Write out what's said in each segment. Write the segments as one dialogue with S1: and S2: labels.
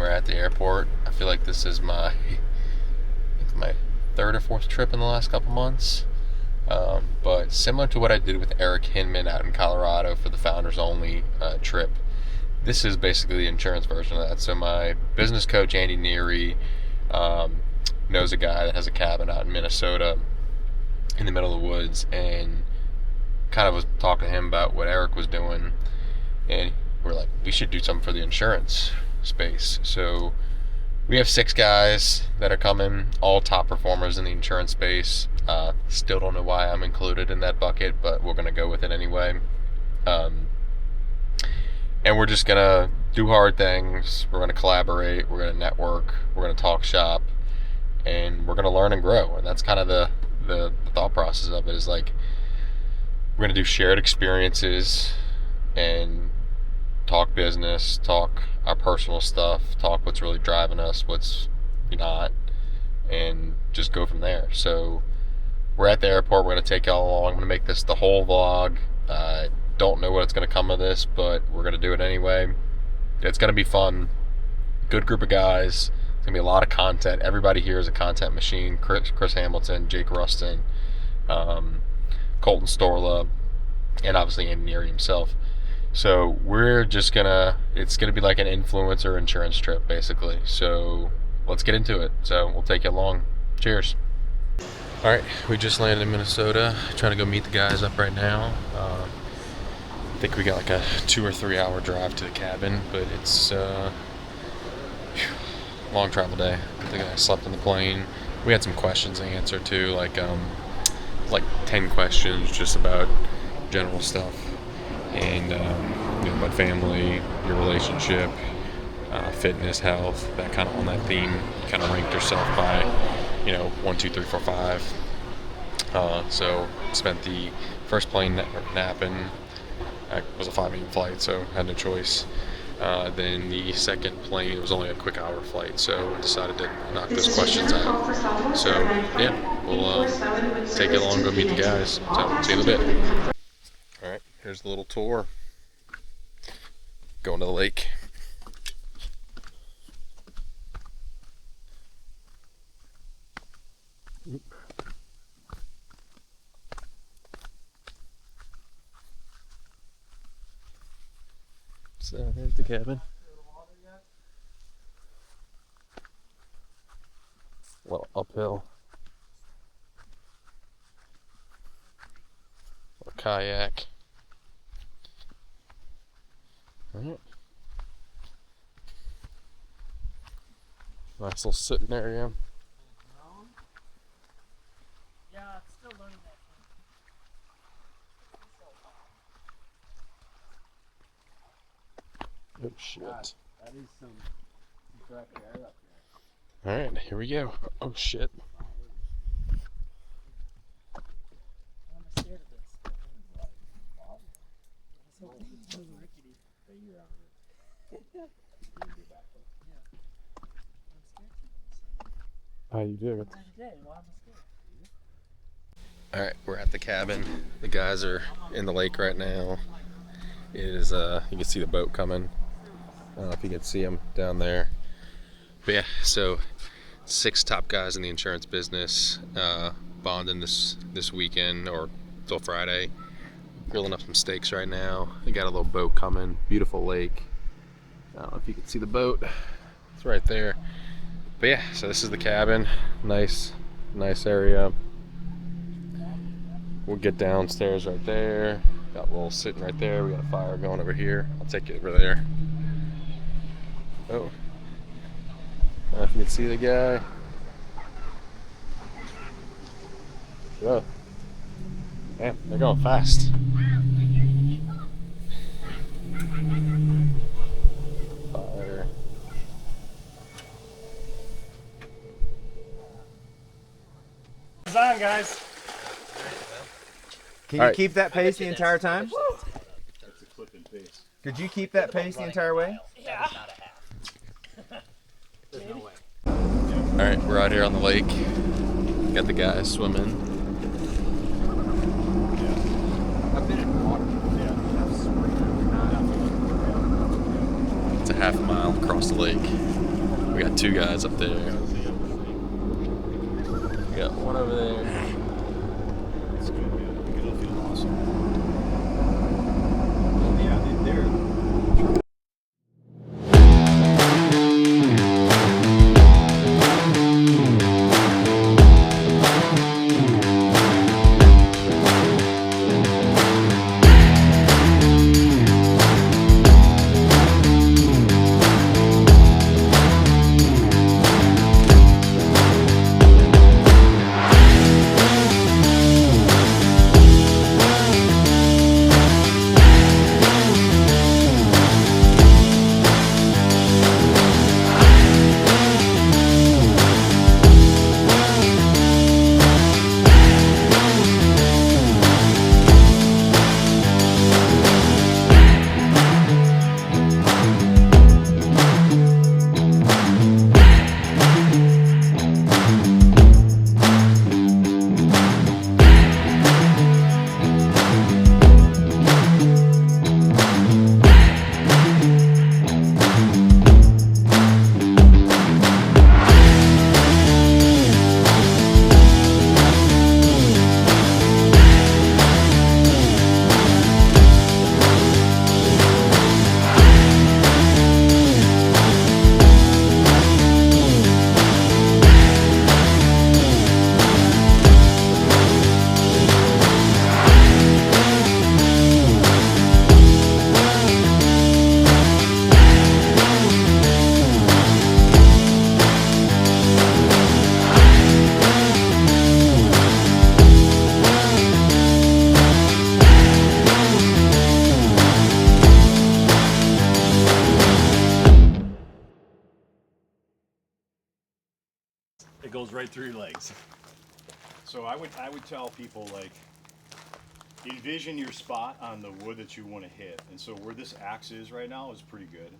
S1: we're at the airport. I feel like this is my third or fourth trip in the last couple months. But similar to what I did with Eric Hinman out in Colorado for the Founders Only trip, this is basically the insurance version of that. So my business coach, Andy Neary, knows a guy that has a cabin out in Minnesota in the middle of the woods, and kind of was talking to him about what Eric was doing, and we're like, we should do something for the insurance space. So we have 6 guys that are coming, all top performers in the insurance space. Still don't know why I'm included in that bucket, but we're going to go with it anyway. And we're just going to do hard things. We're going to collaborate. We're going to network. We're going to talk shop. And we're going to learn and grow. And that's kind of the thought process of it, is like, we're going to do shared experiences and talk business, talk our personal stuff, talk what's really driving us, what's not, and just go from there. So we're at the airport. We're going to take y'all along. I'm going to make this the whole vlog. Don't know what's going to come of this, but we're going to do it anyway. It's going to be fun. Good group of guys. It's going to be a lot of content. Everybody here is a content machine. Chris Hamilton, Jake Rustin, Colton Storla, and obviously Andy Neary himself. So we're just it's gonna be like an influencer insurance trip, basically. So let's get into it. So we'll take you along. Cheers. All right, we just landed in Minnesota. Trying to go meet the guys up right now. I think we got like a 2 or 3 hour drive to the cabin, but it's long travel day. I think I slept in the plane. We had some questions to answer too, like 10 questions just about general stuff, and about family, your relationship, fitness, health, that kind of on that theme. Kind of ranked yourself by 1, 2, 3, 4, 5. So spent the first plane napping. It was a 5 a.m. flight, so had no choice. Then the second plane, it was only a quick hour flight, so I decided to knock those questions out. So yeah, we'll take it along, go meet the guys. So see you in a bit. All right, here's the little tour. Going to the lake. So here's the cabin. Well, uphill. Or kayak. All right. Nice little sitting area.
S2: Yeah, I'm still learning that.
S1: Oh shit.
S3: That is some direct air up there.
S1: Alright, here we go. Oh shit.
S2: I'm scared of this. It's so rickety. Yeah.
S1: How you doing?
S2: Today, why am I scared?
S1: Alright, we're at the cabin. The guys are in the lake right now. It is, you can see the boat coming. I don't know if you can see them down there. But yeah, so 6 top guys in the insurance business, bonding this weekend or till Friday. Grilling up some steaks right now. They got a little boat coming. Beautiful lake. I don't know if you can see the boat. It's right there. But yeah, so this is the cabin. Nice area. We'll get downstairs right there. Got a little sitting right there. We got a fire going over here. I'll take you over there. Oh. I don't know if you can see the guy. Whoa. Damn, they're going fast. Fire.
S2: It's on, guys.
S3: Can
S1: All
S3: you
S1: right.
S3: keep that pace the entire time?
S4: That's a clip and paste.
S3: Could you keep that pace the entire way?
S2: Yeah.
S4: There's no way.
S1: Alright, we're out here on the lake. Got the guys swimming.
S3: I've been in water.
S1: It's a half mile across the lake. We got two guys up there. We got one over there.
S4: It's good, yeah. It'll feel awesome. Yeah, they're it goes right through your legs. So I would tell people, like, envision your spot on the wood that you want to hit. And so where this axe is right now is pretty good.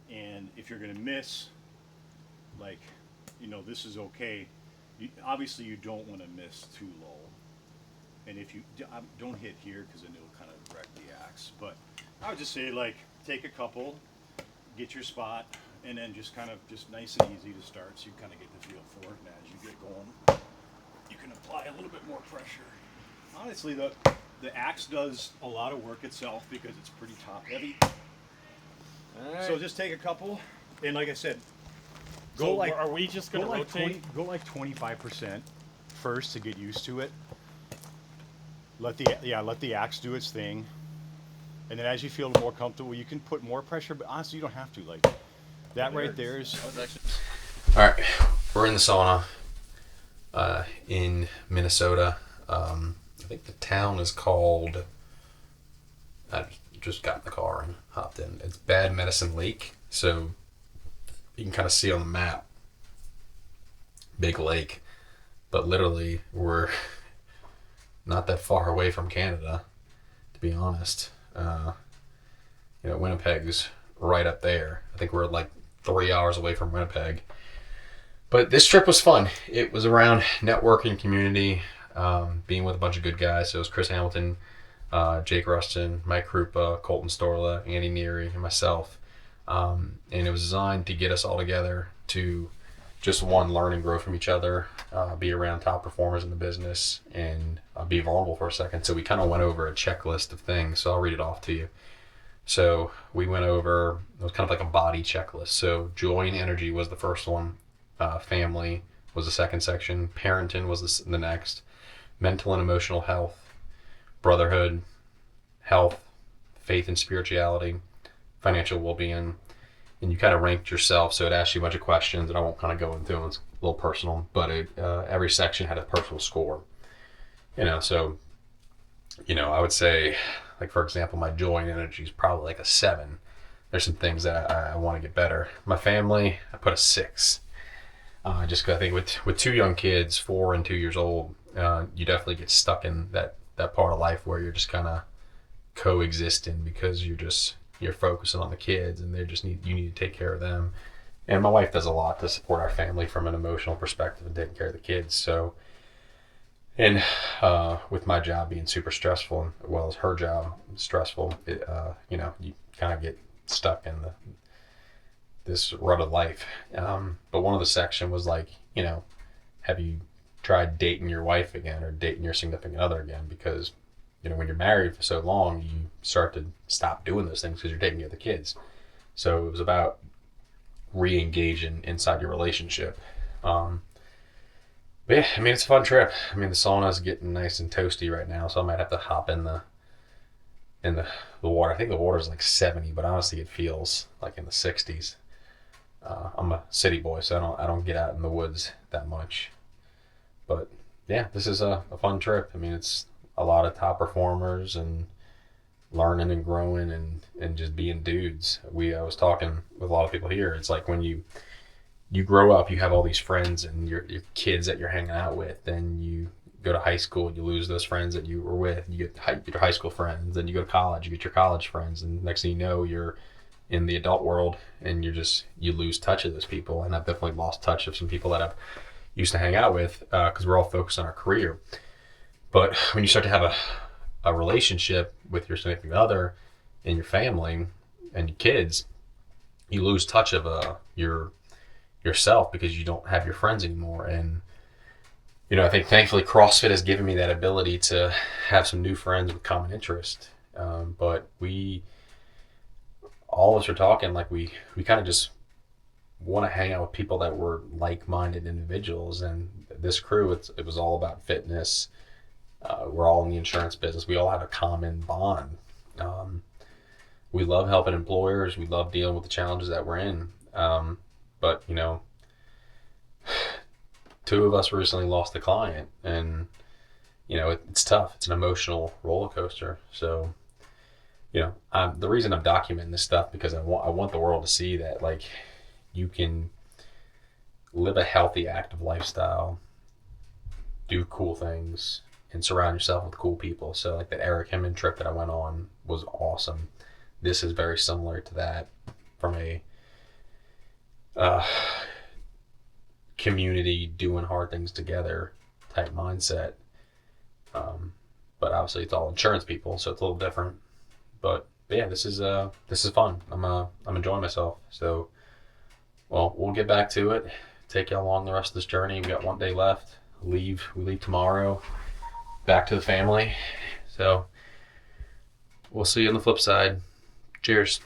S4: And if you're gonna miss, like, this is okay. Obviously you don't want to miss too low. And if you don't hit here, because then it'll kind of wreck the axe. But I would just say, like, take a couple, get your spot, and then just kind of nice and easy to start, so you kind of get the feel for it. And as you get going, you can apply a little bit more pressure. Honestly, the axe does a lot of work itself because it's pretty top heavy. So just take a couple, and like I said,
S2: So are we just going to rotate?
S4: Go like 25% first to get used to it. Let the axe do its thing, and then as you feel more comfortable, you can put more pressure. But honestly, you don't have to. Like that right there is.
S1: All right, we're in the sauna in Minnesota. I think the town is called. I just got in the car and hopped in. It's Bad Medicine Lake, so you can kind of see on the map. Big lake, but literally we're not that far away from Canada, to be honest. Winnipeg's right up there. I think we're like 3 hours away from Winnipeg. But this trip was fun. It was around networking, community, being with a bunch of good guys. So it was Chris Hamilton, Jake Rustin, Mike Krupa, Colton Storla, Andy Neary, and myself. And it was designed to get us all together to just learn and grow from each other, be around top performers in the business, and be vulnerable for a second. So we kind of went over a checklist of things. So I'll read it off to you. So we went over, it was kind of like a body checklist. So joy and energy was the first one. Family was the second section. Parenting was the next. Mental and emotional health. Brotherhood. Health. Faith and spirituality. Financial well-being. And you kind of ranked yourself, so it asked you a bunch of questions, and I won't kind of go into them. It's a little personal, but every section had a personal score. So I would say, like, for example, my joy and energy is probably like a 7. There's some things that I want to get better. My family, I put a 6. Just because I think with 2 young kids, 4 and 2 years old, you definitely get stuck in that part of life where you're just kind of coexisting because you're focusing on the kids, and you need to take care of them. And my wife does a lot to support our family from an emotional perspective and taking care of the kids. So, and with my job being super stressful, as well as her job stressful, you kind of get stuck in this rut of life. But one of the section was like, have you tried dating your wife again or dating your significant other again? Because, when you're married for so long, you start to stop doing those things because you're taking care of the kids. So it was about re-engaging inside your relationship. But yeah, I mean, it's a fun trip. I mean, the sauna's getting nice and toasty right now, so I might have to hop in the water. I think the water's like 70, but honestly, it feels like in the 60s. I'm a city boy, so I don't get out in the woods that much. But yeah, this is a fun trip. I mean, it's a lot of top performers and learning and growing and just being dudes. I was talking with a lot of people here. It's like when you grow up, you have all these friends and your kids that you're hanging out with. Then you go to high school, you lose those friends that you were with. You get your high school friends. Then you go to college, you get your college friends. And next thing you know, you're in the adult world and you lose touch of those people. And I've definitely lost touch of some people that I've used to hang out with because we're all focused on our career. But when you start to have a relationship with your significant other and your family and your kids, you lose touch of yourself because you don't have your friends anymore. And I think thankfully CrossFit has given me that ability to have some new friends with common interest. But all of us are talking like we kind of just want to hang out with people that were like-minded individuals. And this crew, it was all about fitness. We're all in the insurance business. We all have a common bond. We love helping employers. We love dealing with the challenges that we're in. But two of us recently lost a client, and it's tough. It's an emotional roller coaster. So the reason I'm documenting this stuff because I want the world to see that like you can live a healthy, active lifestyle, do cool things, and surround yourself with cool people. So like that Eric Hemmond trip that I went on was awesome. This is very similar to that from a community doing hard things together type mindset. But obviously it's all insurance people, so it's a little different. But yeah, this is fun. I'm enjoying myself. So, well, we'll get back to it. Take you along the rest of this journey. We got one day left. We leave tomorrow. Back to the family. So we'll see you on the flip side. Cheers.